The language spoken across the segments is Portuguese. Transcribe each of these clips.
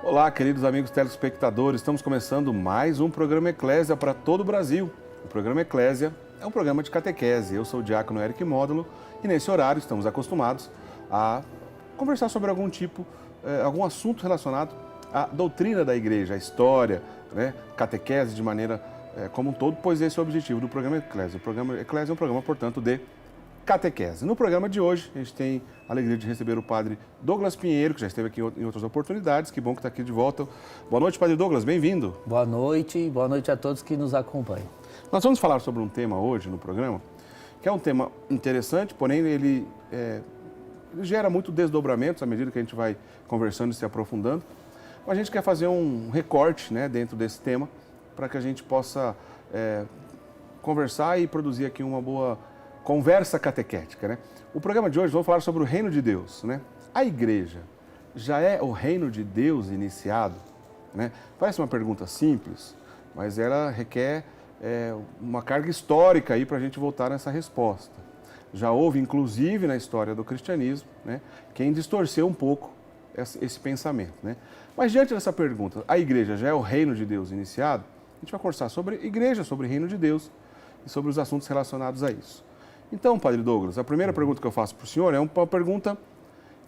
Olá, queridos amigos telespectadores, estamos começando mais um programa Eclésia para todo o Brasil. O programa Eclésia é um programa de catequese. Eu sou o diácono Eric Módulo e nesse horário estamos acostumados a conversar sobre algum assunto relacionado à doutrina da igreja, à história, catequese de maneira como um todo, pois esse é o objetivo do programa Eclésia. O programa Eclésia é um programa, portanto, de catequese. No programa de hoje, a gente tem a alegria de receber o padre Douglas Pinheiro, que já esteve aqui em outras oportunidades. Que bom que está aqui de volta. Boa noite, padre Douglas, bem-vindo. Boa noite a todos que nos acompanham. Nós vamos falar sobre um tema hoje no programa, que é um tema interessante, porém ele gera muito desdobramentos à medida que a gente vai conversando e se aprofundando. A gente quer fazer um recorte dentro desse tema, para que a gente possa conversar e produzir aqui uma boa conversa catequética, O programa de hoje vamos falar sobre o reino de Deus, A igreja já é o reino de Deus iniciado, Parece uma pergunta simples, mas ela requer uma carga histórica aí para a gente voltar nessa resposta. Já houve, inclusive, na história do cristianismo, quem distorceu um pouco esse pensamento, Mas diante dessa pergunta, a igreja já é o reino de Deus iniciado? A gente vai conversar sobre igreja, sobre o reino de Deus e sobre os assuntos relacionados a isso. Então, padre Douglas, a primeira pergunta que eu faço para o senhor é uma pergunta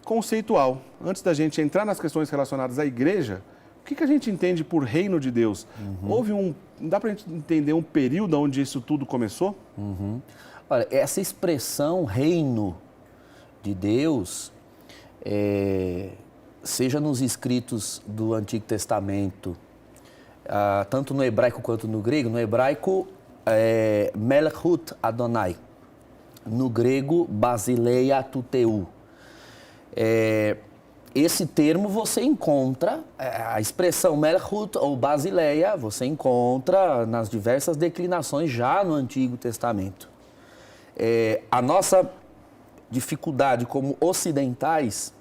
conceitual. Antes da gente entrar nas questões relacionadas à igreja, o que a gente entende por reino de Deus? Dá para a gente entender um período onde isso tudo começou? Olha, essa expressão reino de Deus, seja nos escritos do Antigo Testamento, tanto no hebraico quanto no grego, no hebraico é Melchut Adonai, no grego Basileia Tuteu. Esse termo você encontra, a expressão Melchut ou Basileia, você encontra nas diversas declinações já no Antigo Testamento. A nossa dificuldade como ocidentais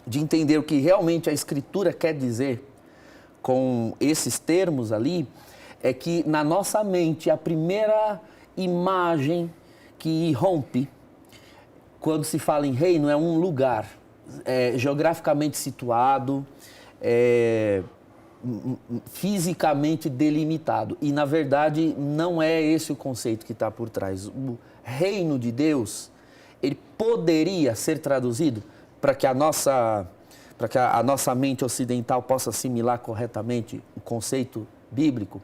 de entender o que realmente a Escritura quer dizer com esses termos ali, é que na nossa mente a primeira imagem que rompe quando se fala em reino é um lugar geograficamente situado, fisicamente delimitado. E, na verdade, não é esse o conceito que está por trás. O reino de Deus, ele poderia ser traduzido para que a nossa mente ocidental possa assimilar corretamente o conceito bíblico.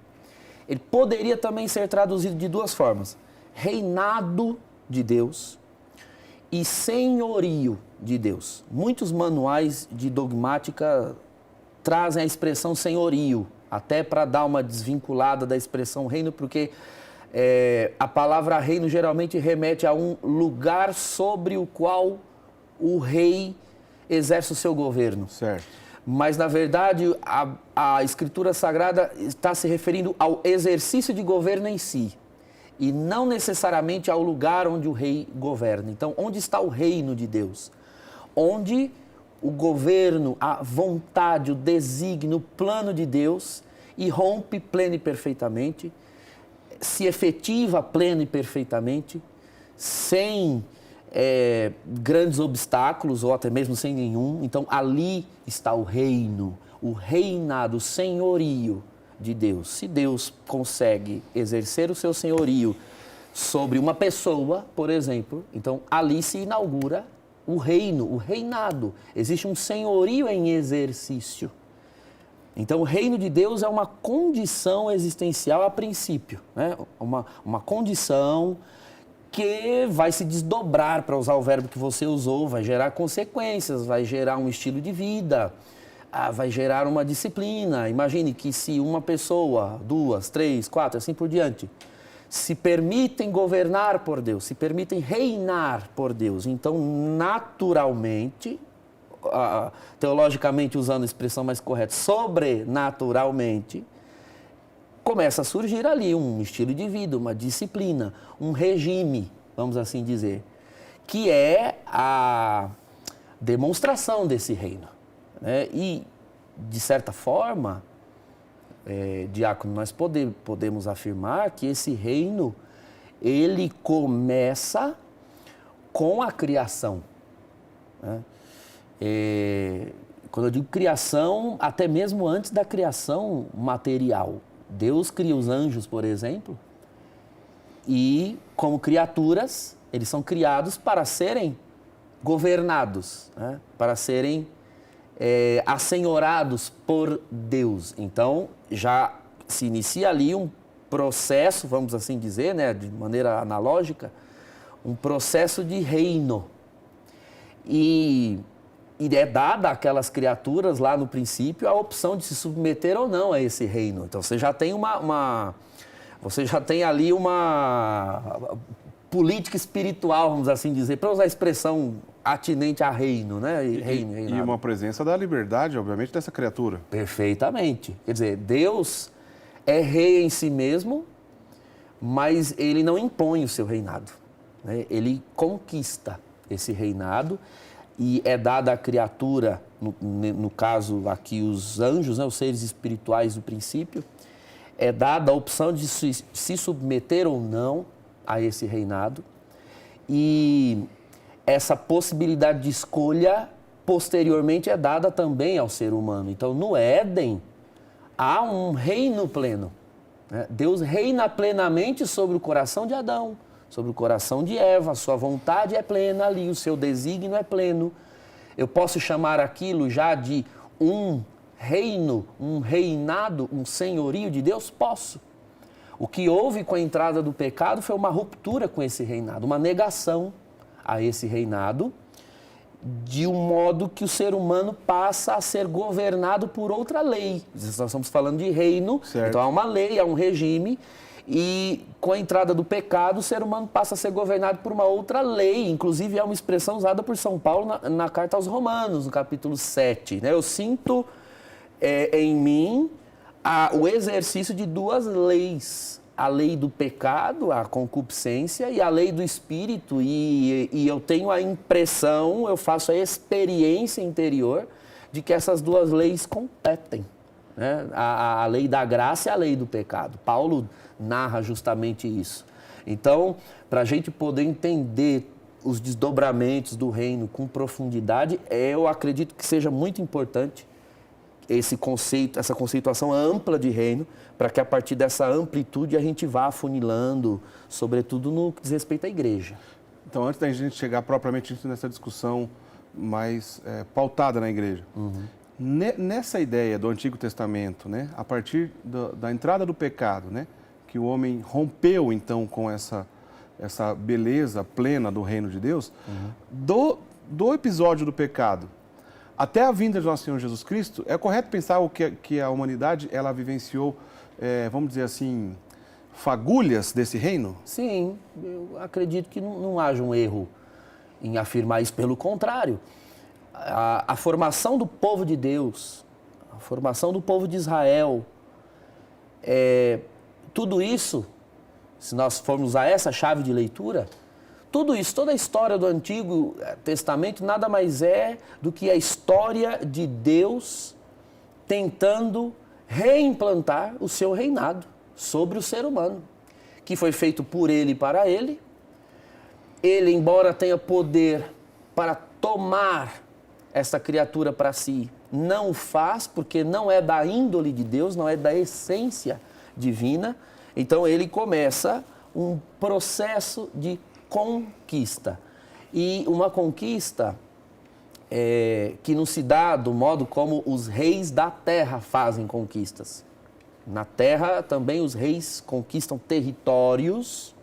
Ele poderia também ser traduzido de duas formas: reinado de Deus e senhorio de Deus. Muitos manuais de dogmática trazem a expressão senhorio, até para dar uma desvinculada da expressão reino, porque a palavra reino geralmente remete a um lugar sobre o qual o rei exerce o seu governo. Certo. Mas, na verdade, a Escritura Sagrada está se referindo ao exercício de governo em si, e não necessariamente ao lugar onde o rei governa. Então, onde está o reino de Deus? Onde o governo, a vontade, o desígnio, o plano de Deus irrompe pleno e perfeitamente, se efetiva pleno e perfeitamente, sem grandes obstáculos ou até mesmo sem nenhum. Então, ali está o reino, o reinado, o senhorio de Deus. Se Deus consegue exercer o seu senhorio sobre uma pessoa, por exemplo, então ali se inaugura o reino, o reinado. Existe um senhorio em exercício. Então, o reino de Deus é uma condição existencial a princípio, uma condição que vai se desdobrar, para usar o verbo que você usou, vai gerar consequências, vai gerar um estilo de vida, vai gerar uma disciplina. Imagine que se uma pessoa, 2, 3, 4, assim por diante, se permitem governar por Deus, se permitem reinar por Deus, então naturalmente, teologicamente usando a expressão mais correta, sobrenaturalmente, começa a surgir ali um estilo de vida, uma disciplina, um regime, vamos assim dizer, que é a demonstração desse reino. E, de certa forma, diácono, nós podemos afirmar que esse reino, ele começa com a criação. Quando eu digo criação, até mesmo antes da criação material. Deus cria os anjos, por exemplo, e como criaturas, eles são criados para serem governados, né? Para serem assenhorados por Deus. Então, já se inicia ali um processo, vamos assim dizer, né, de maneira analógica, um processo de reino. E é dada àquelas criaturas lá no princípio a opção de se submeter ou não a esse reino. Então, você já tem você já tem ali uma política espiritual, vamos assim dizer, para usar a expressão atinente a reino, né? E uma presença da liberdade, obviamente, dessa criatura. Perfeitamente. Quer dizer, Deus é rei em si mesmo, mas ele não impõe o seu reinado, né? Ele conquista esse reinado e é dada à criatura, no caso aqui os anjos, né? Os seres espirituais do princípio, é dada a opção de se submeter ou não a esse reinado. E essa possibilidade de escolha, posteriormente, é dada também ao ser humano. Então, no Éden, há um reino pleno, né? Deus reina plenamente sobre o coração de Adão, sobre o coração de Eva. A sua vontade é plena ali, o seu desígnio é pleno. Eu posso chamar aquilo já de um reino, um reinado, um senhorio de Deus? Posso. O que houve com a entrada do pecado foi uma ruptura com esse reinado, uma negação a esse reinado, de um modo que o ser humano passa a ser governado por outra lei. Nós estamos falando de reino, certo. Então há uma lei, há um regime, e com a entrada do pecado, o ser humano passa a ser governado por uma outra lei. Inclusive, é uma expressão usada por São Paulo na carta aos Romanos, no capítulo 7. Né? Eu sinto em mim o exercício de duas leis. A lei do pecado, a concupiscência, e a lei do espírito. E eu tenho a impressão, eu faço a experiência interior de que essas duas leis competem, né? A lei da graça e a lei do pecado. Paulo narra justamente isso. Então, para a gente poder entender os desdobramentos do reino com profundidade, eu acredito que seja muito importante esse conceito, essa conceituação ampla de reino, para que a partir dessa amplitude a gente vá afunilando, sobretudo no que diz respeito à igreja. Então, antes da gente chegar propriamente nessa discussão mais pautada na igreja, nessa ideia do Antigo Testamento, né, a partir da entrada do pecado, né, que o homem rompeu então com essa beleza plena do reino de Deus, do episódio do pecado até a vinda de nosso Senhor Jesus Cristo, é correto pensar que a humanidade ela vivenciou, vamos dizer assim, fagulhas desse reino? Sim, eu acredito que não haja um erro em afirmar isso. Pelo contrário, a formação do povo de Deus, a formação do povo de Israel, tudo isso, se nós formos a essa chave de leitura, tudo isso, toda a história do Antigo Testamento nada mais é do que a história de Deus tentando reimplantar o seu reinado sobre o ser humano, que foi feito por ele e para ele. Ele, embora tenha poder para tomar essa criatura para si, não o faz porque não é da índole de Deus, não é da essência divina. Então ele começa um processo de conquista. E uma conquista que não se dá do modo como os reis da terra fazem conquistas. Na terra também os reis conquistam territórios,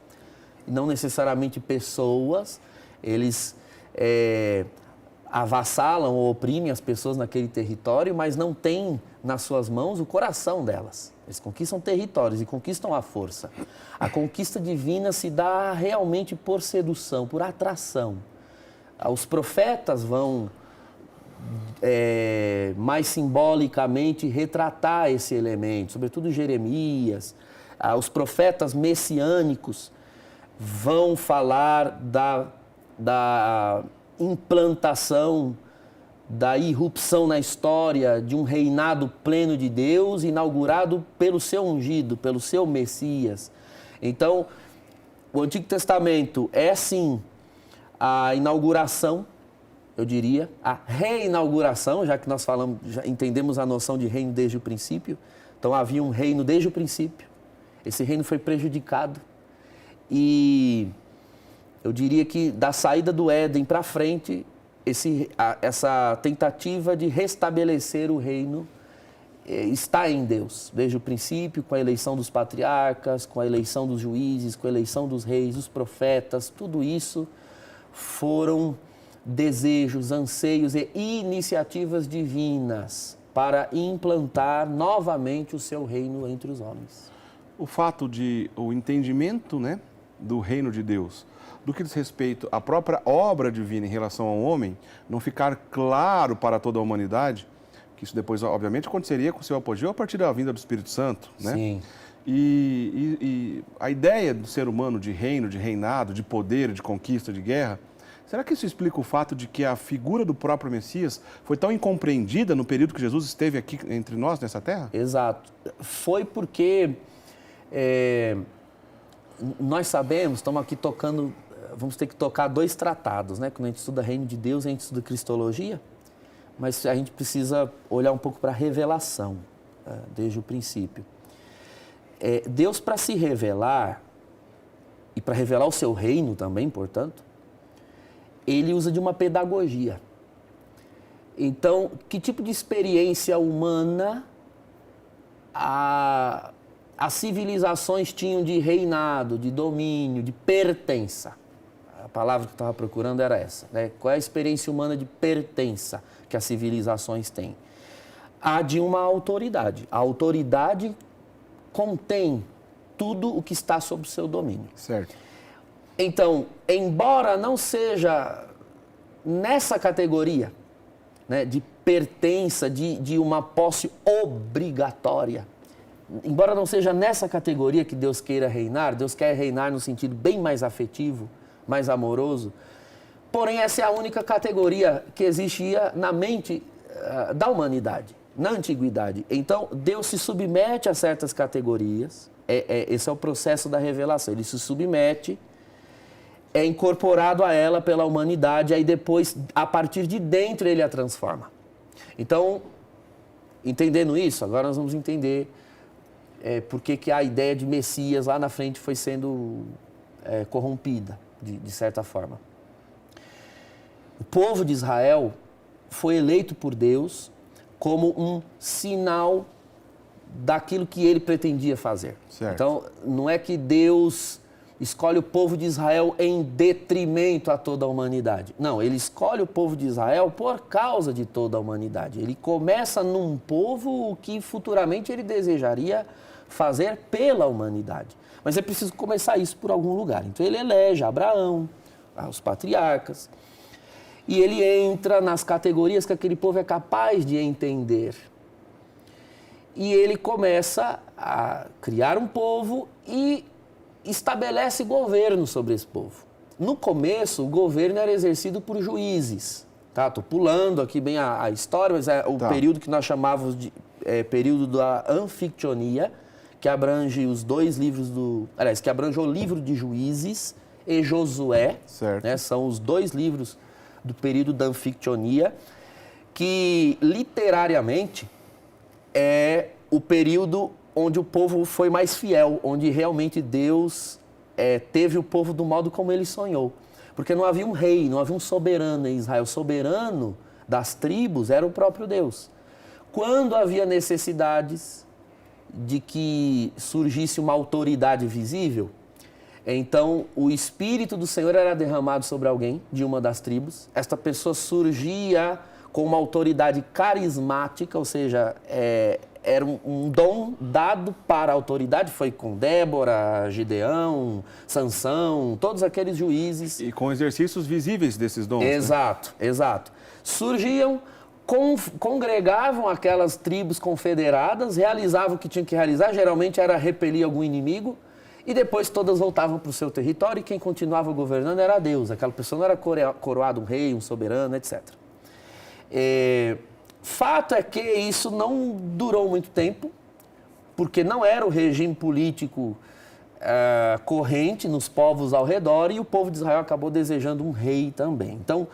não necessariamente pessoas. Eles avassalam ou oprimem as pessoas naquele território, mas não têm nas suas mãos o coração delas. Eles conquistam territórios e conquistam a força. A conquista divina se dá realmente por sedução, por atração. Os profetas vão mais simbolicamente retratar esse elemento, sobretudo Jeremias. Os profetas messiânicos vão falar da implantação, da irrupção na história de um reinado pleno de Deus, inaugurado pelo seu ungido, pelo seu Messias. Então, o Antigo Testamento é sim a inauguração eu diria, a reinauguração, já que nós falamos, já entendemos a noção de reino desde o princípio. Então havia um reino desde o princípio. Esse reino foi prejudicado. E eu diria que da saída do Éden para frente, essa tentativa de restabelecer o reino está em Deus, desde o princípio, com a eleição dos patriarcas, com a eleição dos juízes, com a eleição dos reis, dos profetas, tudo isso foram desejos, anseios e iniciativas divinas para implantar novamente o seu reino entre os homens. O fato de o entendimento, né, do reino de Deus, do que diz respeito à própria obra divina em relação ao homem, não ficar claro para toda a humanidade, que isso depois, obviamente, aconteceria com o seu apogeu a partir da vinda do Espírito Santo, né? Sim. E a ideia do ser humano de reino, de reinado, de poder, de conquista, de guerra, será que isso explica o fato de que a figura do próprio Messias foi tão incompreendida no período que Jesus esteve aqui entre nós, nessa terra? Exato. Foi porque nós sabemos, estamos aqui tocando, vamos ter que tocar 2 tratados, né? Quando a gente estuda Reino de Deus, a gente estuda Cristologia, mas a gente precisa olhar um pouco para a revelação, desde o princípio. Deus, para se revelar, e para revelar o seu reino também, portanto, ele usa de uma pedagogia. Então, que tipo de experiência humana as civilizações tinham de reinado, de domínio, de pertença? A palavra que eu estava procurando era essa, né? Qual é a experiência humana de pertença que as civilizações têm? A de uma autoridade. A autoridade contém tudo o que está sob o seu domínio. Certo. Então, embora não seja nessa categoria, né, de pertença, de uma posse obrigatória, embora não seja nessa categoria que Deus queira reinar, Deus quer reinar no sentido bem mais afetivo, mais amoroso, porém essa é a única categoria que existia na mente da humanidade, na antiguidade. Então, Deus se submete a certas categorias, esse é o processo da revelação, ele se submete, é incorporado a ela pela humanidade, aí depois, a partir de dentro, ele a transforma. Então, entendendo isso, agora nós vamos entender por que a ideia de Messias lá na frente foi sendo corrompida, de certa forma. O povo de Israel foi eleito por Deus como um sinal daquilo que ele pretendia fazer. Certo. Então, não é que Deus escolhe o povo de Israel em detrimento a toda a humanidade. Não, ele escolhe o povo de Israel por causa de toda a humanidade. Ele começa num povo que futuramente ele desejaria fazer pela humanidade. Mas é preciso começar isso por algum lugar. Então ele elege Abraão, os patriarcas, e ele entra nas categorias que aquele povo é capaz de entender. E ele começa a criar um povo e estabelece governo sobre esse povo. No começo, o governo era exercido por juízes. Tá? Estou pulando aqui bem a história, mas é o período que nós chamávamos de período da anfictionia, que abrange os 2 livros que abrange o livro de Juízes e Josué. Certo. Né? São os 2 livros do período da anfictionia, que literariamente é o período onde o povo foi mais fiel, onde realmente Deus teve o povo do modo como ele sonhou. Porque não havia um rei, não havia um soberano em Israel. O soberano das tribos era o próprio Deus. Quando havia necessidades de que surgisse uma autoridade visível, então o Espírito do Senhor era derramado sobre alguém de uma das tribos. Esta pessoa surgia com uma autoridade carismática, ou seja, era um dom dado para a autoridade, foi com Débora, Gideão, Sansão, todos aqueles juízes. E com exercícios visíveis desses dons. Exato, né? Exato. Surgiam, congregavam aquelas tribos confederadas, realizavam o que tinham que realizar, geralmente era repelir algum inimigo, e depois todas voltavam para o seu território e quem continuava governando era Deus. Aquela pessoa não era coroado um rei, um soberano, etc. Fato é que isso não durou muito tempo, porque não era o regime político corrente nos povos ao redor e o povo de Israel acabou desejando um rei também. Então,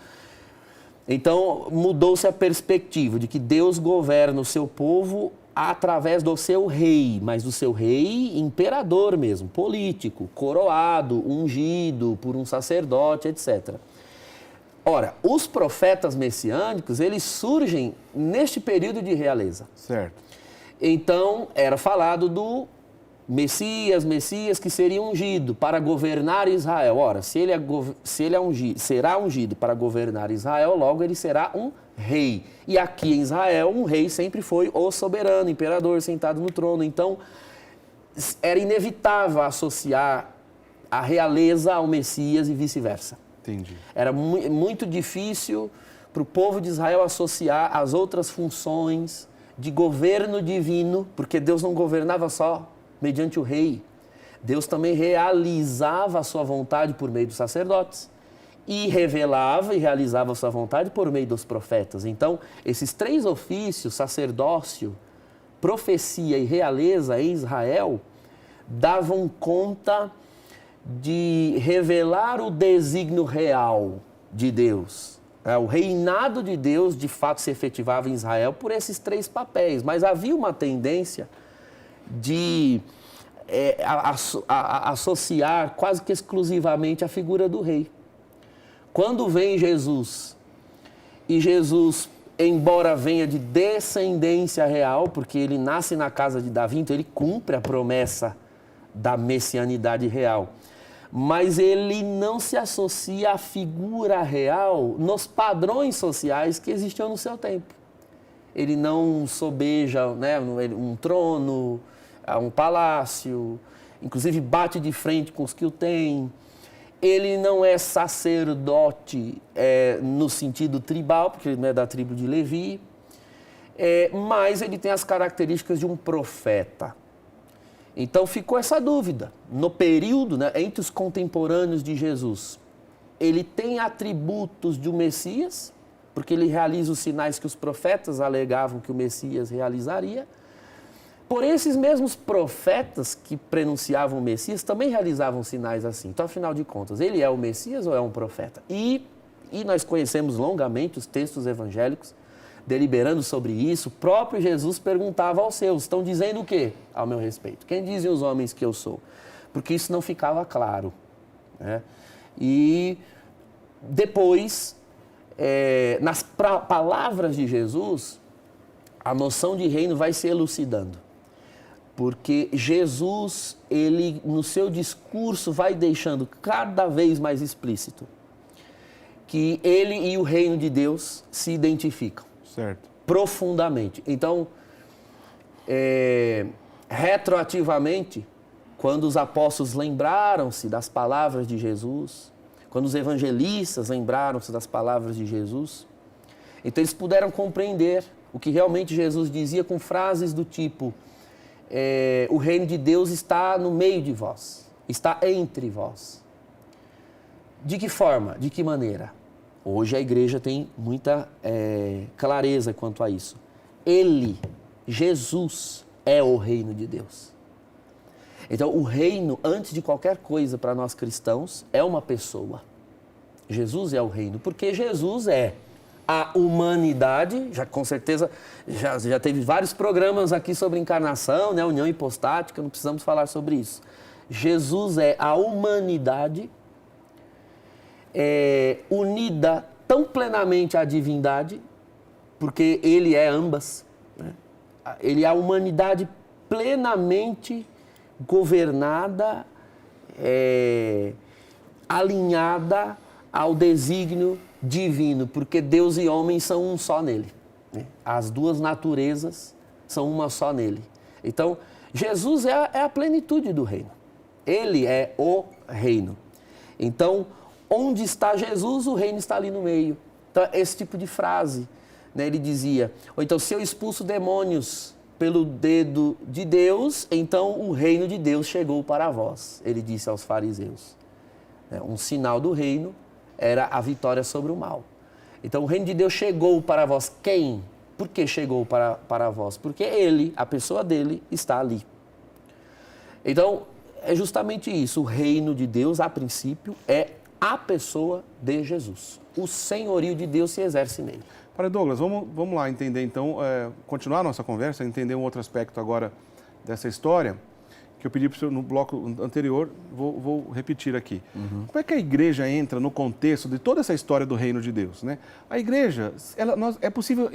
Então, mudou-se a perspectiva de que Deus governa o seu povo através do seu rei, mas do seu rei imperador mesmo, político, coroado, ungido por um sacerdote, etc. Ora, os profetas messiânicos, eles surgem neste período de realeza. Certo. Então, era falado do Messias que seria ungido para governar Israel. Ora, se ele será ungido para governar Israel, logo ele será um rei. E aqui em Israel, um rei sempre foi o soberano, imperador, sentado no trono. Então, era inevitável associar a realeza ao Messias e vice-versa. Entendi. Era muito difícil para o povo de Israel associar as outras funções de governo divino, porque Deus não governava só mediante o rei. Deus também realizava a sua vontade por meio dos sacerdotes e revelava e realizava a sua vontade por meio dos profetas. Então, esses três ofícios, sacerdócio, profecia e realeza em Israel, davam conta de revelar o desígnio real de Deus. O reinado de Deus, de fato, se efetivava em Israel por esses três papéis, mas havia uma tendência de associar quase que exclusivamente a figura do rei. Quando vem Jesus, e Jesus, embora venha de descendência real, porque ele nasce na casa de Davi, então ele cumpre a promessa da messianidade real, mas ele não se associa à figura real nos padrões sociais que existiam no seu tempo. Ele não sobeja, né, um trono, um palácio, inclusive bate de frente com os que o têm. Ele não é sacerdote no sentido tribal, porque ele não é da tribo de Levi, mas ele tem as características de um profeta. Então ficou essa dúvida. No período, né, entre os contemporâneos de Jesus, ele tem atributos de um Messias, porque ele realiza os sinais que os profetas alegavam que o Messias realizaria. Porém, esses mesmos profetas que prenunciavam o Messias também realizavam sinais assim. Então, afinal de contas, ele é o Messias ou é um profeta? E nós conhecemos longamente os textos evangélicos, deliberando sobre isso. O próprio Jesus perguntava aos seus: estão dizendo o quê ao meu respeito? Quem dizem os homens que eu sou? Porque isso não ficava claro, né? E depois, nas palavras de Jesus, a noção de reino vai se elucidando. Porque Jesus, ele no seu discurso vai deixando cada vez mais explícito que ele e o reino de Deus se identificam. Certo. Profundamente. Então, retroativamente, quando os apóstolos lembraram-se das palavras de Jesus, quando os evangelistas lembraram-se das palavras de Jesus, então eles puderam compreender o que realmente Jesus dizia com frases do tipo: o reino de Deus está no meio de vós, está entre vós. De que forma? De que maneira? Hoje a igreja tem muita clareza quanto a isso. Ele, Jesus, é o reino de Deus. Então, o reino, antes de qualquer coisa para nós cristãos, é uma pessoa. Jesus é o reino, porque Jesus é a humanidade. Já com certeza, já teve vários programas aqui sobre encarnação, né? União hipostática, não precisamos falar sobre isso. Jesus é a humanidade unida tão plenamente à divindade, porque ele é ambas, né? Ele é a humanidade plenamente governada, alinhada ao desígnio divino, porque Deus e homem são um só nele, né? As duas naturezas são uma só nele. Então, Jesus é a plenitude do reino. Ele é o reino. Então, onde está Jesus, o reino está ali no meio. Então, esse tipo de frase, né, ele dizia, ou então, se eu expulso demônios pelo dedo de Deus, então o reino de Deus chegou para vós, ele disse aos fariseus. Um sinal do reino era a vitória sobre o mal. Então, o reino de Deus chegou para vós. Quem? Por que chegou para vós? Porque ele, a pessoa dele, está ali. Então, é justamente isso. O reino de Deus, a princípio, é a pessoa de Jesus. O senhorio de Deus se exerce nele. Padre Douglas, vamos lá entender então, continuar a nossa conversa, entender um outro aspecto agora dessa história, que eu pedi para o senhor no bloco anterior, vou repetir aqui. Como é que a igreja entra no contexto de toda essa história do reino de Deus, né? A igreja, é possível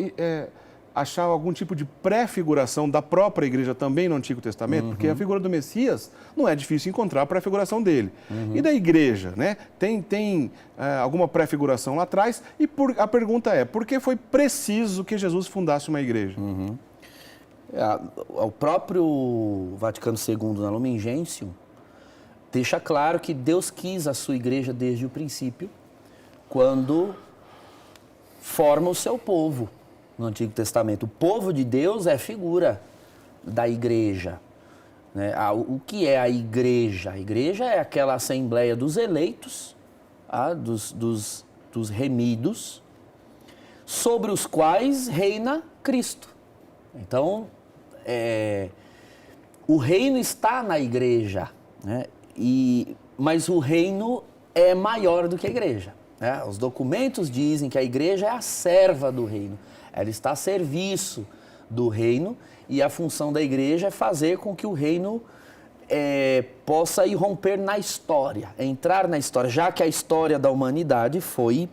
achar algum tipo de pré-figuração da própria igreja também no Antigo Testamento? Porque a figura do Messias não é difícil encontrar a pré-figuração dele. E da igreja, né? Tem alguma pré-figuração lá atrás? E a pergunta é, por que foi preciso que Jesus fundasse uma igreja? O próprio Vaticano II, na Lumen Gentium, deixa claro que Deus quis a sua igreja desde o princípio, quando forma o seu povo no Antigo Testamento. O povo de Deus é figura da igreja, né? O que é a igreja? A igreja é aquela assembleia dos eleitos, dos remidos, sobre os quais reina Cristo. Então, o reino está na igreja, né? Mas o reino é maior do que a igreja, né? Os documentos dizem que a igreja é a serva do reino. Ela está a serviço do reino e a função da igreja é fazer com que o reino possa irromper na história, entrar na história, já que a história da humanidade foi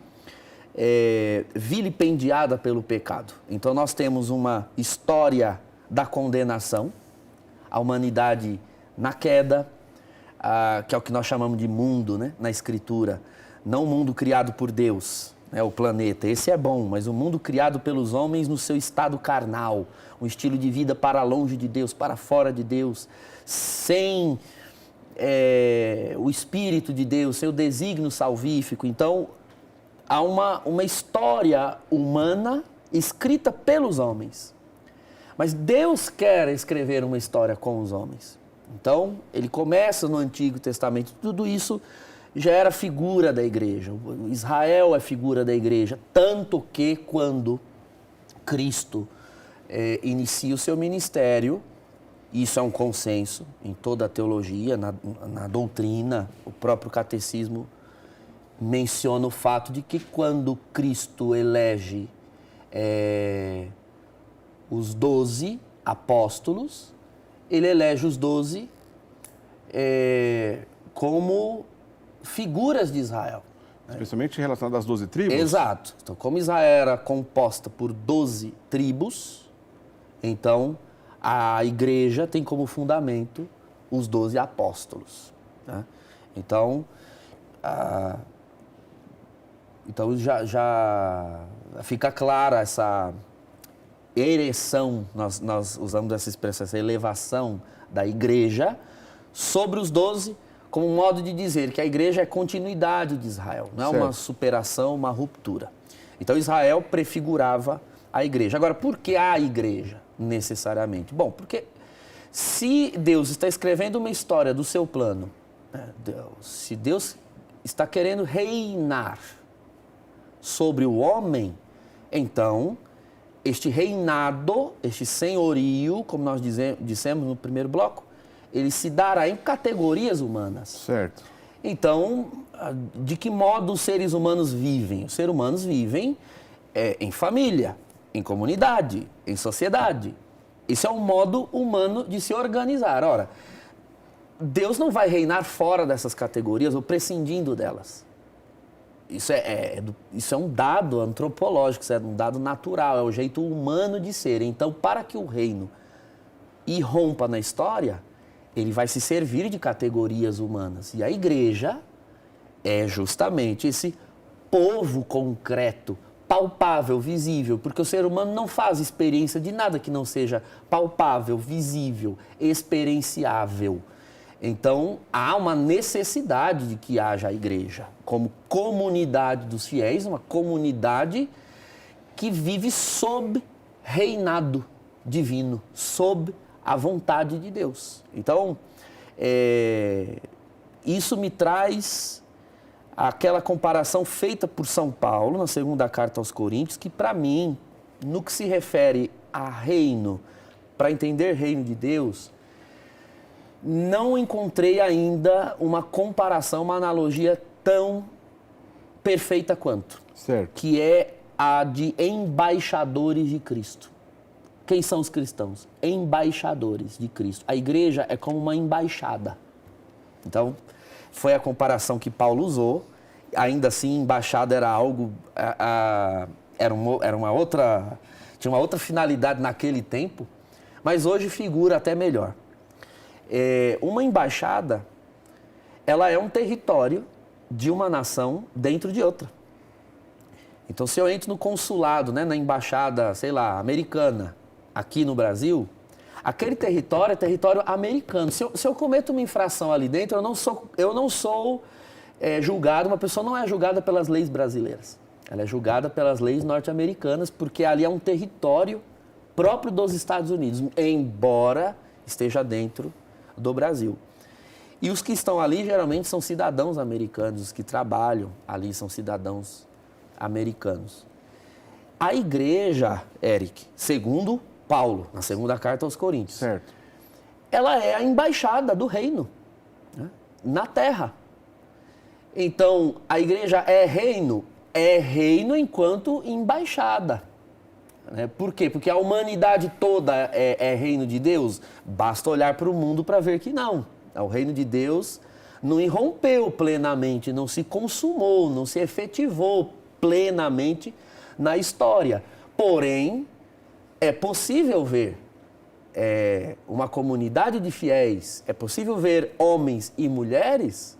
vilipendiada pelo pecado. Então nós temos uma história da condenação, a humanidade na queda, que é o que nós chamamos de mundo, né, na Escritura. Não o mundo criado por Deus, né, o planeta, esse é bom, mas o mundo criado pelos homens no seu estado carnal, um estilo de vida para longe de Deus, para fora de Deus, sem o Espírito de Deus, sem o desígnio salvífico. Então, há uma história humana escrita pelos homens. Mas Deus quer escrever uma história com os homens. Então, ele começa no Antigo Testamento. Tudo isso já era figura da igreja. Israel é figura da igreja. Tanto que quando Cristo inicia o seu ministério, isso é um consenso em toda a teologia, na doutrina, o próprio catecismo menciona o fato de que quando Cristo elege os 12 apóstolos, ele elege os 12 como figuras de Israel. Especialmente relacionado às 12 tribos? Exato. Então, como Israel era composta por 12 tribos, então a igreja tem como fundamento os 12 apóstolos, né? Então já fica clara essa ereção, nós usamos essa expressão, essa elevação da igreja sobre os 12, como um modo de dizer que a igreja é continuidade de Israel, não é uma superação, uma ruptura. Então Israel prefigurava a igreja. Agora, por que a igreja, necessariamente? Bom, porque se Deus está escrevendo uma história do seu plano, né, se Deus está querendo reinar sobre o homem, então este reinado, este senhorio, como nós dissemos no primeiro bloco, ele se dará em categorias humanas. Certo. Então, de que modo os seres humanos vivem? Os seres humanos vivem em família, em comunidade, em sociedade. Isso é um modo humano de se organizar. Ora, Deus não vai reinar fora dessas categorias ou prescindindo delas. Isso é um dado antropológico, isso é um dado natural, é o jeito humano de ser. Então, para que o reino irrompa na história, ele vai se servir de categorias humanas. E a igreja é justamente esse povo concreto, palpável, visível, porque o ser humano não faz experiência de nada que não seja palpável, visível, experienciável. Então, há uma necessidade de que haja a igreja como comunidade dos fiéis, uma comunidade que vive sob reinado divino, sob a vontade de Deus. Então, isso me traz aquela comparação feita por São Paulo na segunda carta aos Coríntios, que para mim, no que se refere a reino, para entender reino de Deus, não encontrei ainda uma comparação, uma analogia tão perfeita quanto, Certo. que é a de embaixadores de Cristo. Quem são os cristãos? Embaixadores de Cristo. A igreja é como uma embaixada. Então, foi a comparação que Paulo usou. Ainda assim, embaixada era algo... tinha uma outra finalidade naquele tempo, mas hoje figura até melhor. Uma embaixada, ela é um território de uma nação dentro de outra. Então, se eu entro no consulado, né, na embaixada, sei lá, americana, aqui no Brasil, aquele território é território americano. Se eu cometo uma infração ali dentro, eu não sou julgado, uma pessoa não é julgada pelas leis brasileiras. Ela é julgada pelas leis norte-americanas, porque ali é um território próprio dos Estados Unidos, embora esteja dentro do Brasil. E os que estão ali geralmente são cidadãos americanos, os que trabalham ali são cidadãos americanos. A igreja, Eric, segundo Paulo, na segunda carta aos Coríntios, Certo. ela é a embaixada do reino, né, na terra. Então, a igreja é reino enquanto embaixada. Né? Por quê? Porque a humanidade toda é reino de Deus? Basta olhar para o mundo para ver que não. O reino de Deus não irrompeu plenamente, não se consumou, não se efetivou plenamente na história. Porém, é possível ver uma comunidade de fiéis, é possível ver homens e mulheres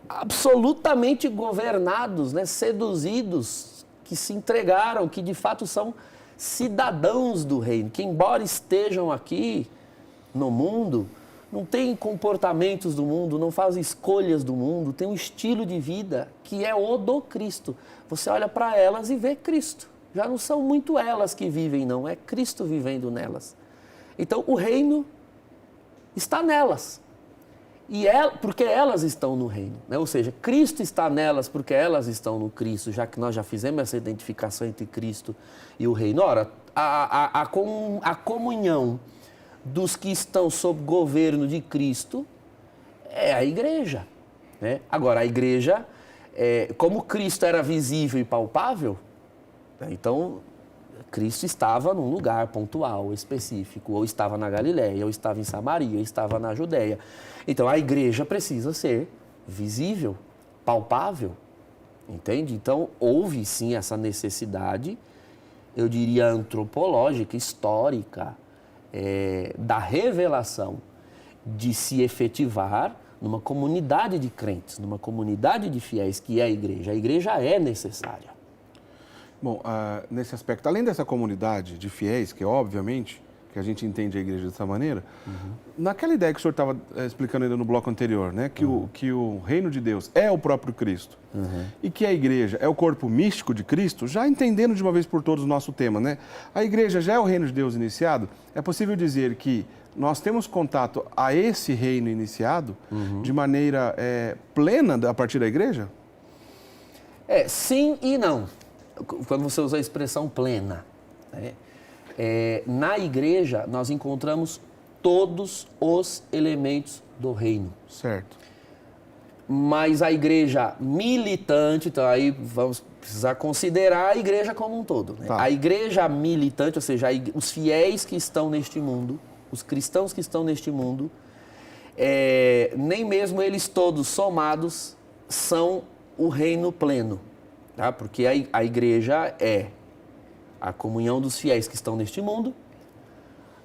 absolutamente governados, né, seduzidos, que se entregaram, que de fato são cidadãos do reino, que embora estejam aqui no mundo, não têm comportamentos do mundo, não fazem escolhas do mundo, têm um estilo de vida que é o do Cristo. Você olha para elas e vê Cristo. Já não são muito elas que vivem, não, é Cristo vivendo nelas. Então o reino está nelas. Porque elas estão no reino, né? Ou seja, Cristo está nelas porque elas estão no Cristo, já que nós já fizemos essa identificação entre Cristo e o reino. Ora, a comunhão dos que estão sob governo de Cristo é a igreja, né? Agora, a igreja, como Cristo era visível e palpável, né? Então, Cristo estava num lugar pontual, específico, ou estava na Galileia, ou estava em Samaria, ou estava na Judéia. Então, a igreja precisa ser visível, palpável, entende? Então, houve sim essa necessidade, eu diria antropológica, histórica, da revelação de se efetivar numa comunidade de crentes, numa comunidade de fiéis que é a igreja. A igreja é necessária. Bom, nesse aspecto, além dessa comunidade de fiéis, que obviamente que a gente entende a igreja dessa maneira, naquela ideia que o senhor estava explicando ainda no bloco anterior, né, que o reino de Deus é o próprio Cristo e que a igreja é o corpo místico de Cristo, já entendendo de uma vez por todas o nosso tema, né? A igreja já é o reino de Deus iniciado, é possível dizer que nós temos contato a esse reino iniciado de maneira plena a partir da igreja? Sim e não. Quando você usa a expressão plena, né? Na igreja nós encontramos todos os elementos do reino. Certo. Mas a igreja militante, então aí vamos precisar considerar a igreja como um todo, né? Tá. A igreja militante, ou seja, os fiéis que estão neste mundo, os cristãos que estão neste mundo, nem mesmo eles todos somados são o reino pleno. Tá? Porque a igreja é a comunhão dos fiéis que estão neste mundo,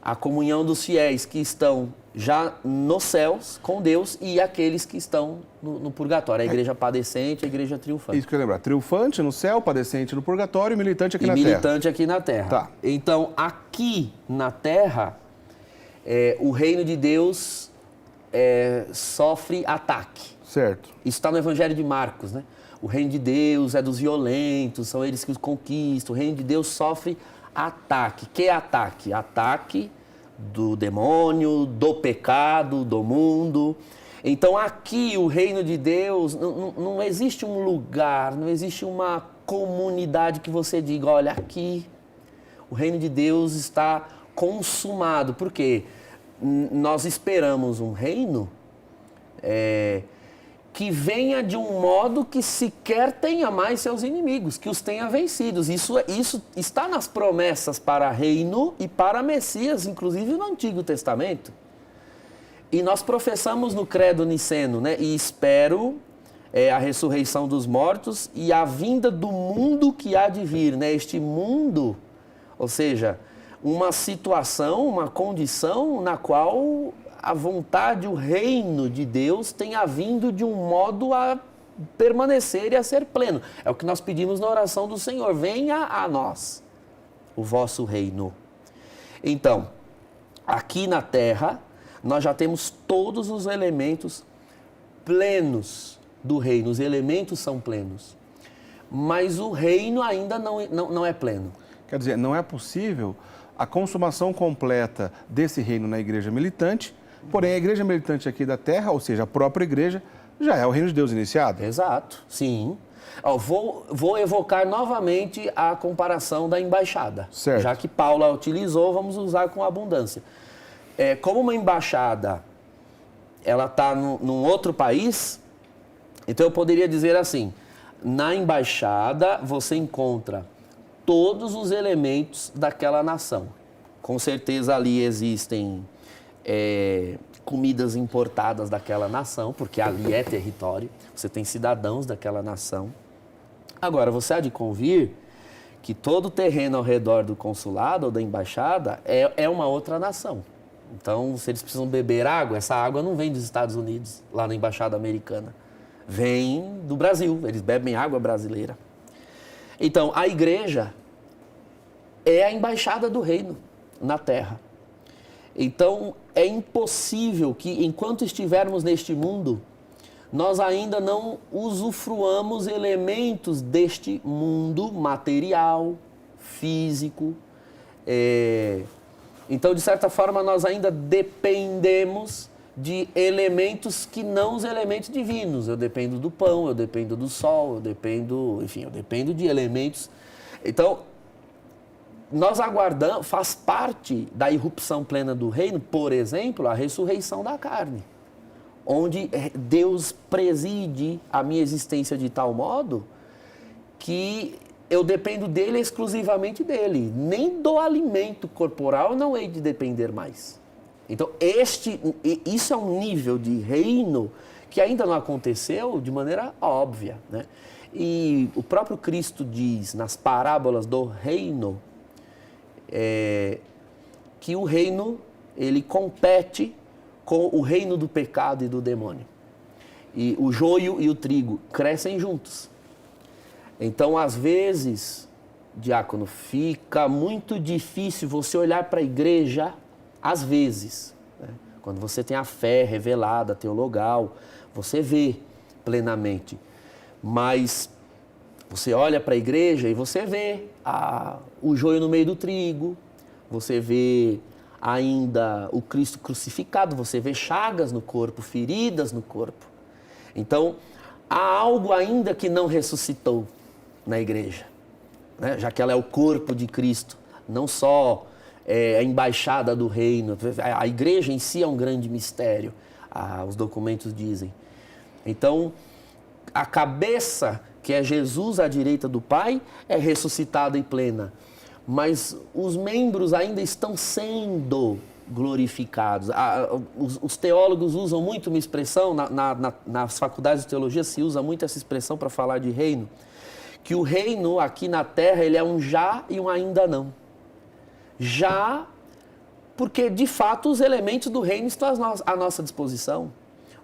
a comunhão dos fiéis que estão já nos céus com Deus e aqueles que estão no purgatório. A igreja padecente, a igreja triunfante. Isso que eu ia lembrar. Triunfante no céu, padecente no purgatório e militante aqui na terra. Militante aqui na terra. Tá. Então, aqui na terra, o reino de Deus sofre ataque. Certo. Isso está no Evangelho de Marcos, né? O reino de Deus é dos violentos, são eles que os conquistam. O reino de Deus sofre ataque. Que ataque? Ataque do demônio, do pecado, do mundo. Então aqui o reino de Deus, não existe um lugar, não existe uma comunidade que você diga, olha, aqui o reino de Deus está consumado. Por quê? Nós esperamos um reino que venha de um modo que sequer tenha mais seus inimigos, que os tenha vencidos. Isso está nas promessas para reino e para Messias, inclusive no Antigo Testamento. E nós professamos no credo niceno, né? E espero a ressurreição dos mortos e a vinda do mundo que há de vir, né? Este mundo, ou seja, uma situação, uma condição na qual a vontade, o reino de Deus tenha vindo de um modo a permanecer e a ser pleno. É o que nós pedimos na oração do Senhor. Venha a nós o vosso reino. Então, aqui na terra, nós já temos todos os elementos plenos do reino. Os elementos são plenos. Mas o reino ainda não é pleno. Quer dizer, não é possível a consumação completa desse reino na igreja militante, porém a igreja militante aqui da terra, ou seja, a própria igreja, já é o reino de Deus iniciado. Exato, sim. Vou evocar novamente a comparação da embaixada. Certo. Já que Paulo a utilizou, vamos usar com abundância. Como uma embaixada, ela está num outro país, então eu poderia dizer assim, na embaixada você encontra todos os elementos daquela nação. Com certeza ali existem comidas importadas daquela nação, porque ali é território, você tem cidadãos daquela nação. Agora, você há de convir que todo o terreno ao redor do consulado ou da embaixada é uma outra nação. Então, se eles precisam beber água, essa água não vem dos Estados Unidos, lá na embaixada americana. Vem do Brasil, eles bebem água brasileira. Então, a igreja é a embaixada do reino na terra. Então, é impossível que, enquanto estivermos neste mundo, nós ainda não usufruamos elementos deste mundo material, físico. Então, de certa forma, nós ainda dependemos de elementos que não os elementos divinos. Eu dependo do pão, eu dependo do sol, eu dependo de elementos. Então, nós aguardamos, faz parte da irrupção plena do reino, por exemplo, a ressurreição da carne, onde Deus preside a minha existência de tal modo que eu dependo dele, exclusivamente dele. Nem do alimento corporal não hei de depender mais. Então, isso é um nível de reino que ainda não aconteceu de maneira óbvia, né? E o próprio Cristo diz nas parábolas do reino que o reino, ele compete com o reino do pecado e do demônio. E o joio e o trigo crescem juntos. Então, às vezes, diácono, fica muito difícil você olhar para a igreja, às vezes, né? Quando você tem a fé revelada, teologal, você vê plenamente. Mas você olha para a igreja e você vê o joio no meio do trigo, você vê ainda o Cristo crucificado, você vê chagas no corpo, feridas no corpo. Então, há algo ainda que não ressuscitou na igreja, né? Já que ela é o corpo de Cristo, não só a embaixada do reino. A igreja em si é um grande mistério, os documentos dizem. Então, a cabeça, que é Jesus à direita do Pai, é ressuscitada e plena. Mas os membros ainda estão sendo glorificados. Os teólogos usam muito uma expressão, nas faculdades de teologia se usa muito essa expressão para falar de reino, que o reino aqui na terra ele é um já e um ainda não. Já, porque de fato os elementos do reino estão à nossa disposição.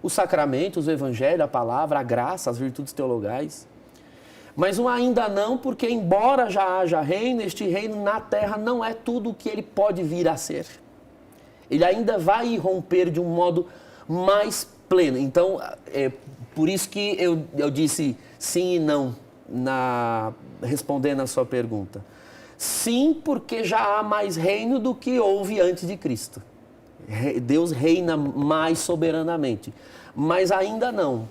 Os sacramentos, o evangelho, a palavra, a graça, as virtudes teologais. Mas um ainda não, porque embora já haja reino, este reino na terra não é tudo o que ele pode vir a ser. Ele ainda vai irromper de um modo mais pleno. Então, por isso que eu disse sim e não, respondendo a sua pergunta. Sim, porque já há mais reino do que houve antes de Cristo. Deus reina mais soberanamente. Mas ainda não,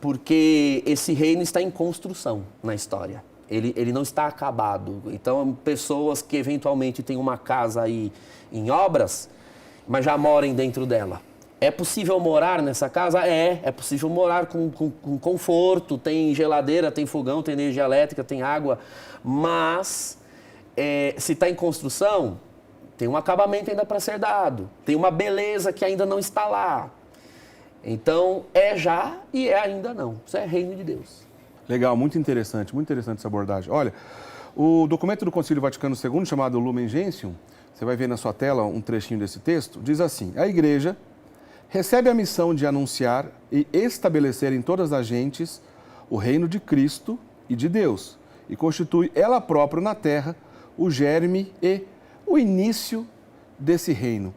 porque esse reino está em construção na história. Ele não está acabado. Então, pessoas que eventualmente têm uma casa aí em obras, mas já morem dentro dela. É possível morar nessa casa? É possível morar com conforto, tem geladeira, tem fogão, tem energia elétrica, tem água, mas se está em construção, tem um acabamento ainda para ser dado, tem uma beleza que ainda não está lá. Então, é já e é ainda não. Isso é reino de Deus. Legal, muito interessante essa abordagem. Olha, o documento do Concílio Vaticano II, chamado Lumen Gentium, você vai ver na sua tela um trechinho desse texto, diz assim: a Igreja recebe a missão de anunciar e estabelecer em todas as gentes o reino de Cristo e de Deus, e constitui ela própria na terra o germe e o início desse reino.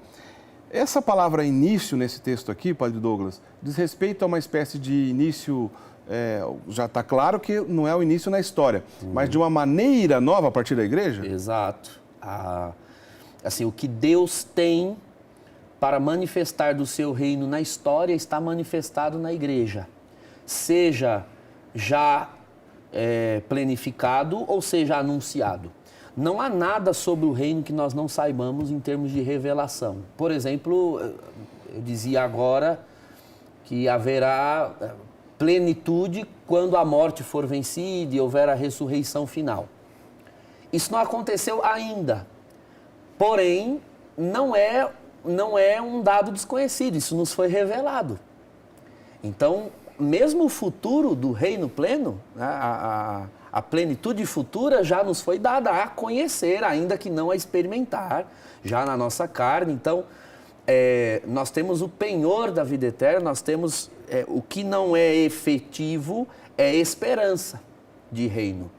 Essa palavra início nesse texto aqui, Padre Douglas, diz respeito a uma espécie de início, já está claro que não é o início na história, mas de uma maneira nova a partir da Igreja? Exato. Assim, o que Deus tem para manifestar do seu reino na história está manifestado na Igreja. Seja já planificado ou seja anunciado. Não há nada sobre o reino que nós não saibamos em termos de revelação. Por exemplo, eu dizia agora que haverá plenitude quando a morte for vencida e houver a ressurreição final. Isso não aconteceu ainda. Porém, não é um dado desconhecido, isso nos foi revelado. Então, mesmo o futuro do reino pleno, a plenitude futura já nos foi dada a conhecer, ainda que não a experimentar, já na nossa carne. Então, nós temos o penhor da vida eterna, nós temos o que não é efetivo, é esperança de reino.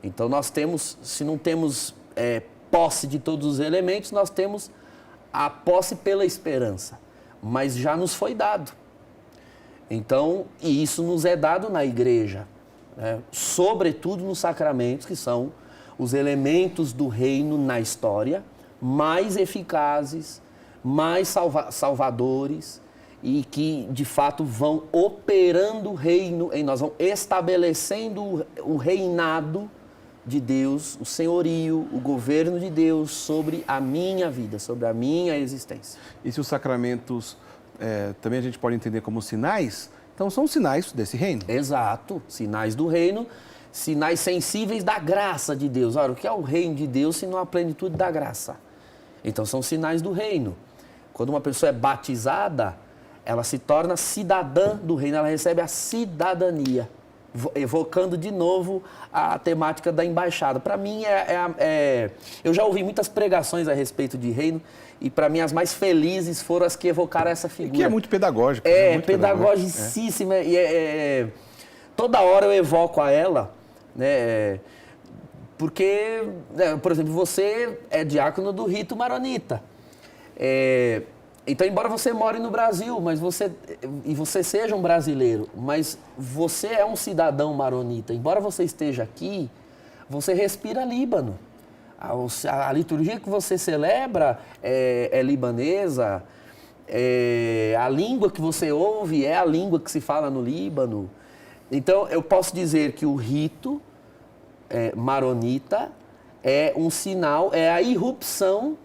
Então, nós temos, se não temos posse de todos os elementos, nós temos a posse pela esperança, mas já nos foi dado. Então, e isso nos é dado na Igreja, né? Sobretudo nos sacramentos, que são os elementos do reino na história, mais eficazes, mais salvadores e que, de fato, vão operando o reino em nós, vão estabelecendo o reinado de Deus, o senhorio, o governo de Deus sobre a minha vida, sobre a minha existência. E se os sacramentos também a gente pode entender como sinais, então são sinais desse reino. Exato, sinais do reino, sinais sensíveis da graça de Deus. Ora, o que é o reino de Deus se não a plenitude da graça? Então são sinais do reino. Quando uma pessoa é batizada, ela se torna cidadã do reino, ela recebe a cidadania, evocando de novo a temática da embaixada. Para mim, eu já ouvi muitas pregações a respeito de reino, e para mim as mais felizes foram as que evocaram essa figura. Que é muito pedagógico. Muito pedagogicíssima. E toda hora eu evoco a ela, né? Porque, por exemplo, você é diácono do rito maronita. Então, embora você more no Brasil, e você seja um brasileiro, mas você é um cidadão maronita. Embora você esteja aqui, você respira Líbano. A liturgia que você celebra é libanesa, a língua que você ouve é a língua que se fala no Líbano. Então, eu posso dizer que o rito maronita é um sinal, é a irrupção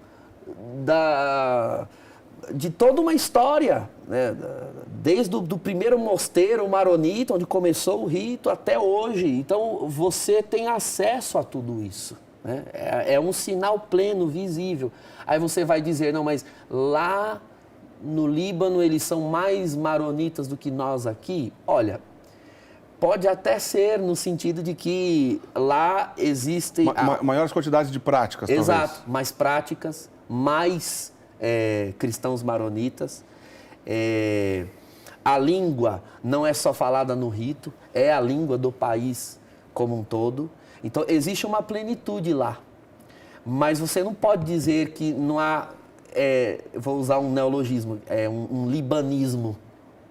de toda uma história, né? Desde o primeiro mosteiro maronita, onde começou o rito, até hoje. Então, você tem acesso a tudo isso, né? É um sinal pleno, visível. Aí você vai dizer, não, mas lá no Líbano eles são mais maronitas do que nós aqui? Olha, pode até ser no sentido de que lá existem... maiores quantidades de práticas, exato, talvez. mais práticas, mais cristãos maronitas. A língua não é só falada no rito, é a língua do país como um todo. Então, existe uma plenitude lá. Mas você não pode dizer que não há, vou usar um neologismo, um libanismo,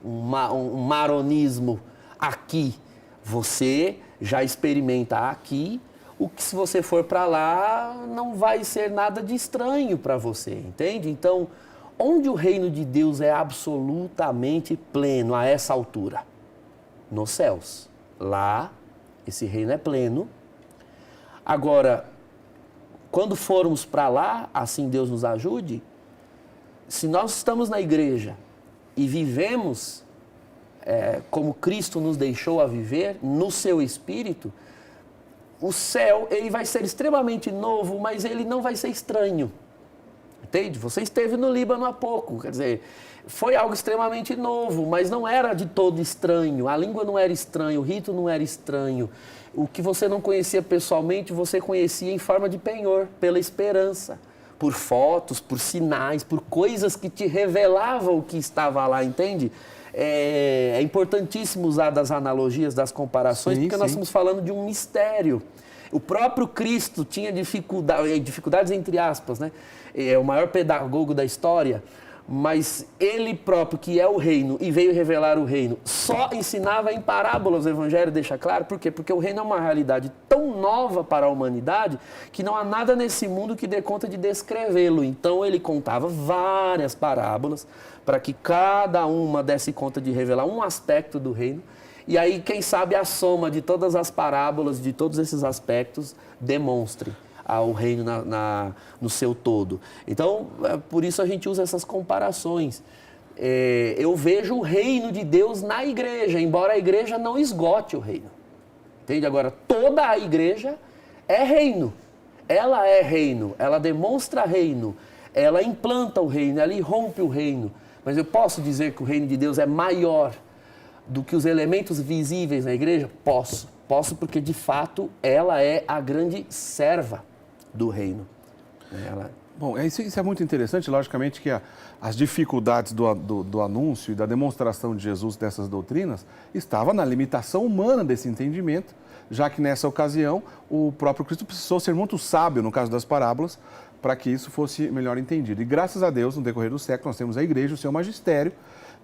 um maronismo aqui. Você já experimenta aqui o que, se você for para lá, não vai ser nada de estranho para você, entende? Então, onde o reino de Deus é absolutamente pleno a essa altura? Nos céus. Lá, esse reino é pleno. Agora, quando formos para lá, assim Deus nos ajude, se nós estamos na igreja e vivemos como Cristo nos deixou a viver, no seu Espírito, o céu ele vai ser extremamente novo, mas ele não vai ser estranho. Entende? Você esteve no Líbano há pouco, quer dizer, foi algo extremamente novo, mas não era de todo estranho. A língua não era estranha, o rito não era estranho. O que você não conhecia pessoalmente, você conhecia em forma de penhor, pela esperança, por fotos, por sinais, por coisas que te revelavam o que estava lá, entende? É importantíssimo usar das analogias, das comparações, porque nós estamos falando de um mistério. O próprio Cristo tinha dificuldades entre aspas, né? É o maior pedagogo da história, mas ele próprio, que é o reino e veio revelar o reino, só ensinava em parábolas. O Evangelho deixa claro, por quê? Porque o reino é uma realidade tão nova para a humanidade que não há nada nesse mundo que dê conta de descrevê-lo. Então ele contava várias parábolas para que cada uma desse conta de revelar um aspecto do reino. E aí, quem sabe, a soma de todas as parábolas, de todos esses aspectos, demonstre ao reino no seu todo. Então, por isso a gente usa essas comparações. Eu vejo o reino de Deus na igreja, embora a igreja não esgote o reino. Entende? Agora, toda a igreja é reino. Ela é reino, ela demonstra reino, ela implanta o reino, ela irrompe o reino. Mas eu posso dizer que o reino de Deus é maior do que os elementos visíveis na igreja? Posso. Posso porque, de fato, ela é a grande serva do reino. Bom, isso é muito interessante. Logicamente que as dificuldades do anúncio e da demonstração de Jesus dessas doutrinas estava na limitação humana desse entendimento, já que nessa ocasião o próprio Cristo precisou ser muito sábio, no caso das parábolas, para que isso fosse melhor entendido. E graças a Deus, no decorrer do século, nós temos a igreja, o seu magistério,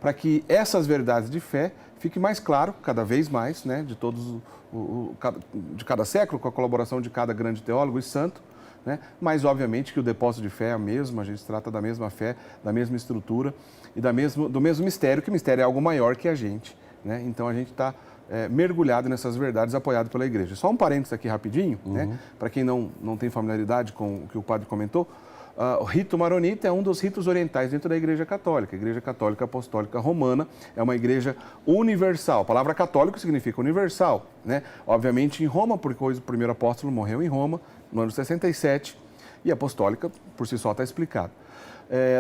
para que essas verdades de fé fiquem mais claro, cada vez mais, né, de cada século, com a colaboração de cada grande teólogo e santo, né, mas obviamente que o depósito de fé é a mesma, a gente trata da mesma fé, da mesma estrutura e do mesmo mistério, que o mistério é algo maior que a gente, né? Então a gente está mergulhado nessas verdades, apoiado pela igreja. Só um parênteses aqui rapidinho, né, para quem não tem familiaridade com o que o padre comentou. O rito maronita é um dos ritos orientais dentro da Igreja Católica. A Igreja Católica Apostólica Romana é uma igreja universal. A palavra católico significa universal, né? Obviamente em Roma, porque o primeiro apóstolo morreu em Roma no ano 67, e apostólica por si só está explicado.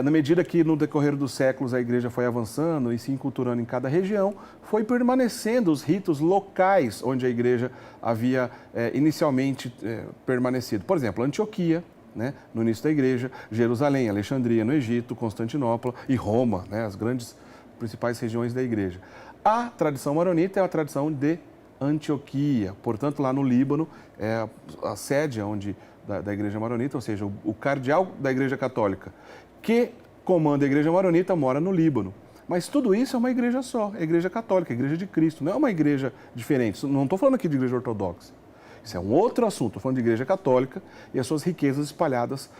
Na medida que no decorrer dos séculos a igreja foi avançando e se enculturando em cada região, foi permanecendo os ritos locais onde a igreja havia inicialmente permanecido. Por exemplo, Antioquia, né, no início da igreja, Jerusalém, Alexandria, no Egito, Constantinopla e Roma, né, as principais regiões da igreja. A tradição maronita é a tradição de Antioquia, portanto, lá no Líbano, é a sede da igreja maronita, ou seja, o cardeal da igreja católica, que comanda a igreja maronita, mora no Líbano. Mas tudo isso é uma igreja só, é a igreja católica, a igreja de Cristo, não é uma igreja diferente. Não estou falando aqui de igreja ortodoxa. Isso é um outro assunto, estou falando de igreja católica e as suas riquezas espalhadas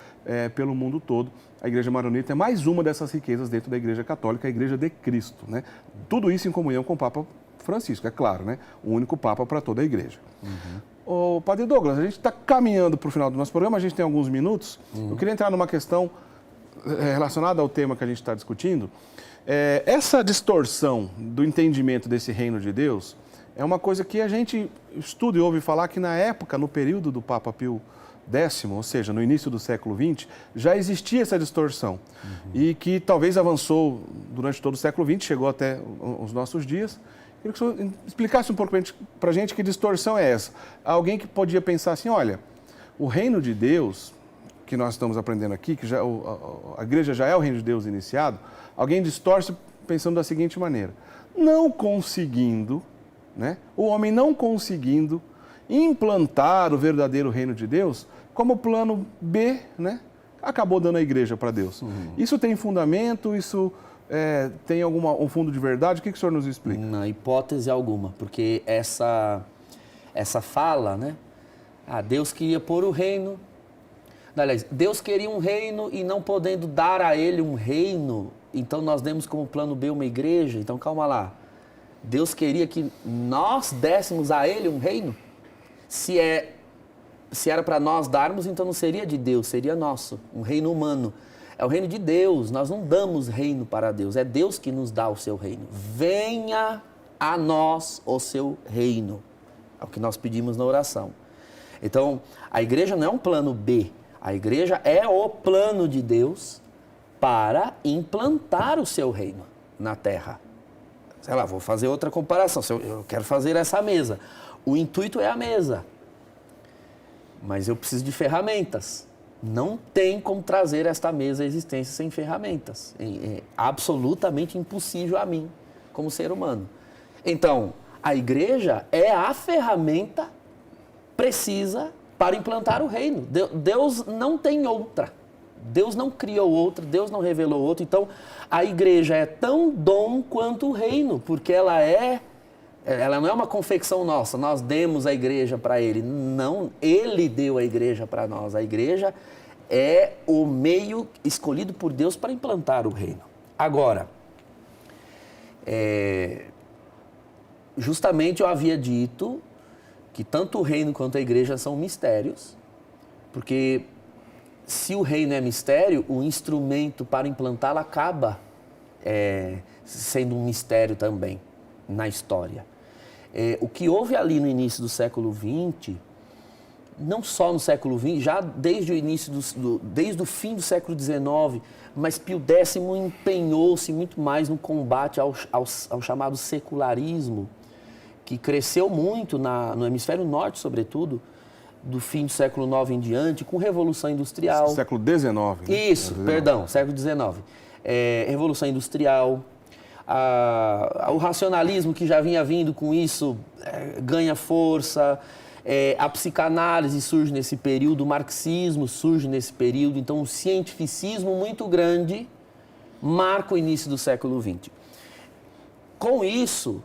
pelo mundo todo. A igreja maronita é mais uma dessas riquezas dentro da igreja católica, a igreja de Cristo, né? Tudo isso em comunhão com o Papa Francisco, é claro, né? O único Papa para toda a igreja. Ô, Padre Douglas, a gente está caminhando para o final do nosso programa, a gente tem alguns minutos. Eu queria entrar numa questão relacionada ao tema que a gente está discutindo. Essa distorção do entendimento desse reino de Deus é uma coisa que a gente estuda e ouve falar que na época, no período do Papa Pio X, ou seja, no início do século XX, já existia essa distorção. E que talvez avançou durante todo o século XX, chegou até os nossos dias. Queria que o senhor explicasse um pouco para a gente que distorção é essa. Alguém que podia pensar assim, olha, o reino de Deus, que nós estamos aprendendo aqui, que a igreja já é o reino de Deus iniciado, alguém distorce pensando da seguinte maneira: não conseguindo, né, o homem não conseguindo implantar o verdadeiro reino de Deus, como plano B, né, acabou dando a igreja para Deus. Isso tem fundamento? Isso tem um fundo de verdade? O que o senhor nos explica? Na hipótese alguma, porque essa fala, né? Deus queria pôr o reino. Aliás, Deus queria um reino e não podendo dar a ele um reino, então nós demos como plano B uma igreja. Então calma lá. Deus queria que nós dessemos a ele um reino? Se era para nós darmos, então não seria de Deus, seria nosso, um reino humano. É o reino de Deus. Nós não damos reino para Deus. É Deus que nos dá o seu reino. Venha a nós o seu reino. É o que nós pedimos na oração. Então, a igreja não é um plano B. A igreja é o plano de Deus para implantar o seu reino na terra. Sei lá, vou fazer outra comparação. Eu quero fazer essa mesa. O intuito é a mesa. Mas eu preciso de ferramentas. Não tem como trazer esta mesa à existência sem ferramentas. É absolutamente impossível a mim, como ser humano. Então, a igreja é a ferramenta precisa para implantar o reino. Deus não tem outra. Deus não criou outra, Deus não revelou outra. Então, a igreja é tão dom quanto o reino, porque ela não é uma confecção nossa, nós demos a igreja para ele. Não, ele deu a igreja para nós. A igreja é o meio escolhido por Deus para implantar o reino. Agora, justamente eu havia dito que tanto o reino quanto a igreja são mistérios, porque se o reino é mistério, o instrumento para implantá-lo acaba sendo um mistério também na história. O que houve ali no início do século XX, não só no século XX, já desde o início, desde o fim do século XIX, mas Pio X empenhou-se muito mais no combate ao chamado secularismo, que cresceu muito no hemisfério norte, sobretudo, do fim do século IX em diante, com Revolução Industrial. Século XIX. Né? Isso, perdão, século XIX. Revolução Industrial. O racionalismo que já vinha vindo com isso ganha força. A psicanálise surge nesse período, o marxismo surge nesse período. Então, um cientificismo muito grande marca o início do século XX. Com isso,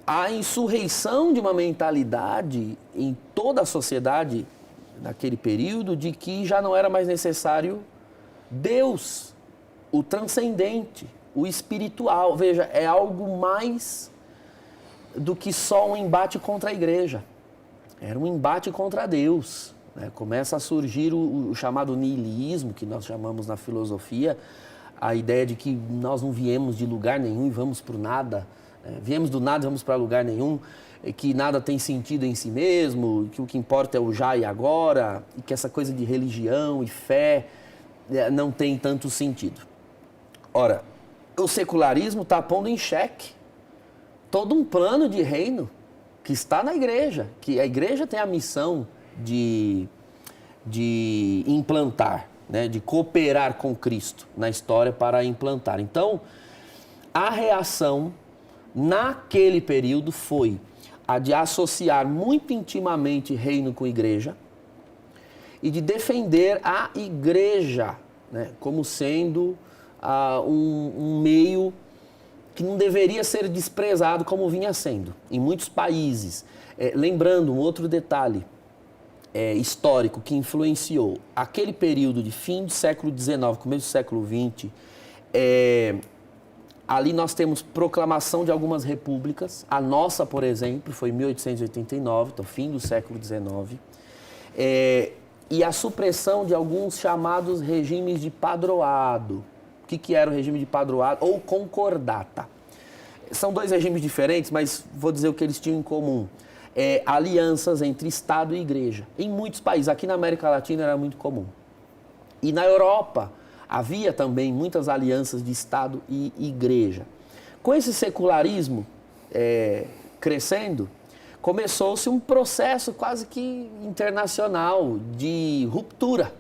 a insurreição de uma mentalidade em toda a sociedade naquele período de que já não era mais necessário Deus, o transcendente, o espiritual. Veja, é algo mais do que só um embate contra a igreja. Era um embate contra Deus. Né? Começa a surgir o chamado niilismo, que nós chamamos na filosofia, a ideia de que nós não viemos de lugar nenhum e vamos para o nada. Viemos do nada e vamos para lugar nenhum, que nada tem sentido em si mesmo, que o que importa é o já e agora, e que essa coisa de religião e fé não tem tanto sentido. Ora, o secularismo está pondo em xeque todo um plano de reino que está na igreja, que a igreja tem a missão de implantar, né, de cooperar com Cristo na história para implantar. Então, a reação naquele período foi a de associar muito intimamente reino com igreja e de defender a igreja, né, como sendo um meio que não deveria ser desprezado como vinha sendo em muitos países. Lembrando um outro detalhe histórico que influenciou aquele período de fim do século XIX, começo do século XX, ali nós temos proclamação de algumas repúblicas. A nossa, por exemplo, foi em 1889, então fim do século XIX. E a supressão de alguns chamados regimes de padroado. O que era o regime de padroado ou concordata? São dois regimes diferentes, mas vou dizer o que eles tinham em comum. Alianças entre Estado e Igreja. Em muitos países, aqui na América Latina era muito comum. E na Europa havia também muitas alianças de Estado e Igreja. Com esse secularismo crescendo, começou-se um processo quase que internacional de ruptura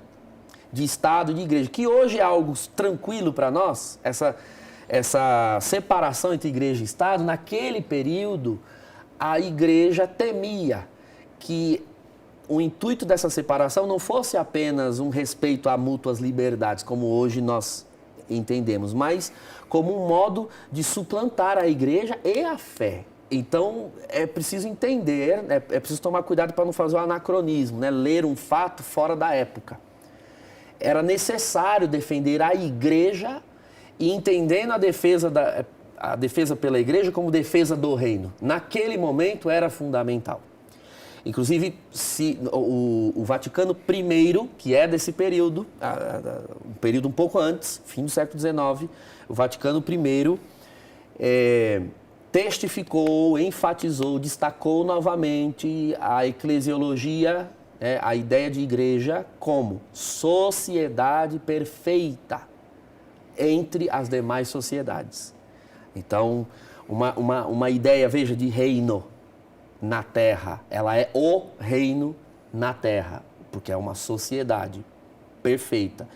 de Estado e de Igreja, que hoje é algo tranquilo para nós, essa separação entre Igreja e Estado. Naquele período, a Igreja temia que o intuito dessa separação não fosse apenas um respeito a mútuas liberdades, como hoje nós entendemos, mas como um modo de suplantar a Igreja e a fé. Então, é preciso entender, é preciso tomar cuidado para não fazer um anacronismo, né? Ler um fato fora da época. Era necessário defender a Igreja e entendendo a defesa pela Igreja como defesa do reino. Naquele momento era fundamental. Inclusive, o Vaticano I, que é desse período, um período um pouco antes, fim do século XIX, o Vaticano I testificou, enfatizou, destacou novamente a eclesiologia, a ideia de igreja como sociedade perfeita entre as demais sociedades. Então, uma ideia, veja, de reino na Terra. Ela é o reino na Terra, porque é uma sociedade perfeita.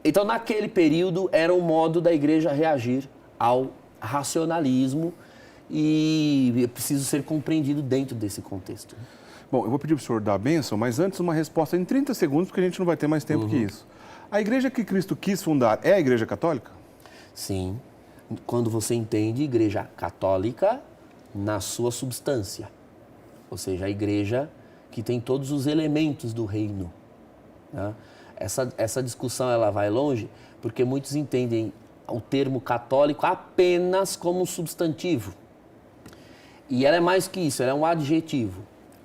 Então, naquele período, era um modo da igreja reagir ao racionalismo e é preciso ser compreendido dentro desse contexto. Bom, eu vou pedir para o senhor dar a bênção, mas antes uma resposta em 30 segundos, porque a gente não vai ter mais tempo que isso. A igreja que Cristo quis fundar é a Igreja Católica? Sim. Quando você entende igreja católica na sua substância, ou seja, a igreja que tem todos os elementos do reino, né? Essa discussão ela vai longe porque muitos entendem o termo católico apenas como substantivo. E ela é mais que isso, ela é um adjetivo.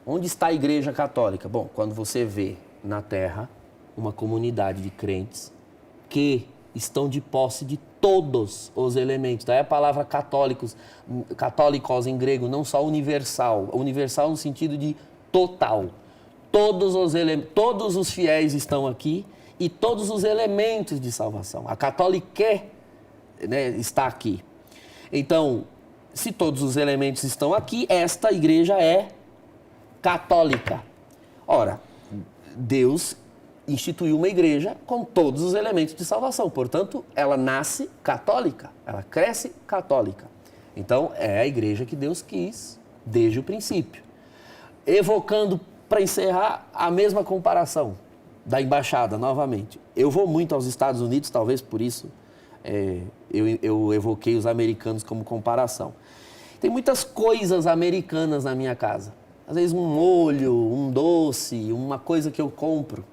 Onde está a igreja católica? Bom, quando você vê na Terra uma comunidade de crentes que estão de posse de todos os elementos. Daí a palavra católicos em grego, não só universal no sentido de total. Todos os fiéis estão aqui e todos os elementos de salvação. A católica, né, está aqui. Então, se todos os elementos estão aqui, esta igreja é católica. Ora, Deus instituiu uma igreja com todos os elementos de salvação. Portanto, ela nasce católica, ela cresce católica. Então, é a igreja que Deus quis desde o princípio. Evocando, para encerrar, a mesma comparação da embaixada, novamente. Eu vou muito aos Estados Unidos, talvez por isso eu evoquei os americanos como comparação. Tem muitas coisas americanas na minha casa. Às vezes um molho, um doce, uma coisa que eu compro.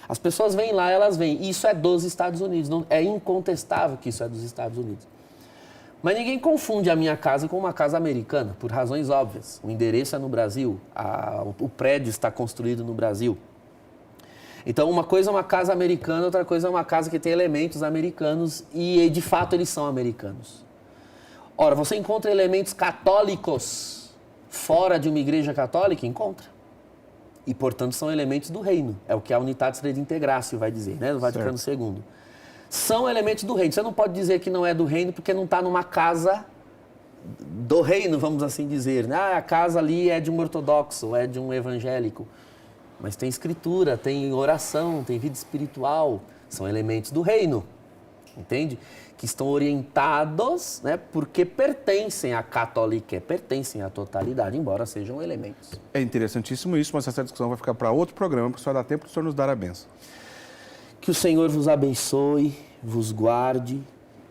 As pessoas vêm lá, elas veem. Isso é dos Estados Unidos. Não, é incontestável que isso é dos Estados Unidos. Mas ninguém confunde a minha casa com uma casa americana, por razões óbvias. O endereço é no Brasil, o prédio está construído no Brasil. Então, uma coisa é uma casa americana, outra coisa é uma casa que tem elementos americanos e, de fato, eles são americanos. Ora, você encontra elementos católicos fora de uma igreja católica? Encontra. E, portanto, são elementos do reino. É o que a Unitatis Redintegratio vai dizer, né? Do Vaticano II. São elementos do reino. Você não pode dizer que não é do reino porque não está numa casa do reino, vamos assim dizer. Ah, a casa ali é de um ortodoxo, é de um evangélico. Mas tem escritura, tem oração, tem vida espiritual. São elementos do reino, entende? Que estão orientados, né, porque pertencem à católica, pertencem à totalidade, embora sejam elementos. É interessantíssimo isso, mas essa discussão vai ficar para outro programa, porque só dá tempo do senhor nos dar a benção. Que o Senhor vos abençoe, vos guarde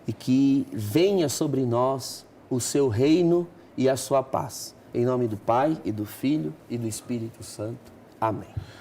e que venha sobre nós o seu reino e a sua paz. Em nome do Pai, e do Filho, e do Espírito Santo. Amém.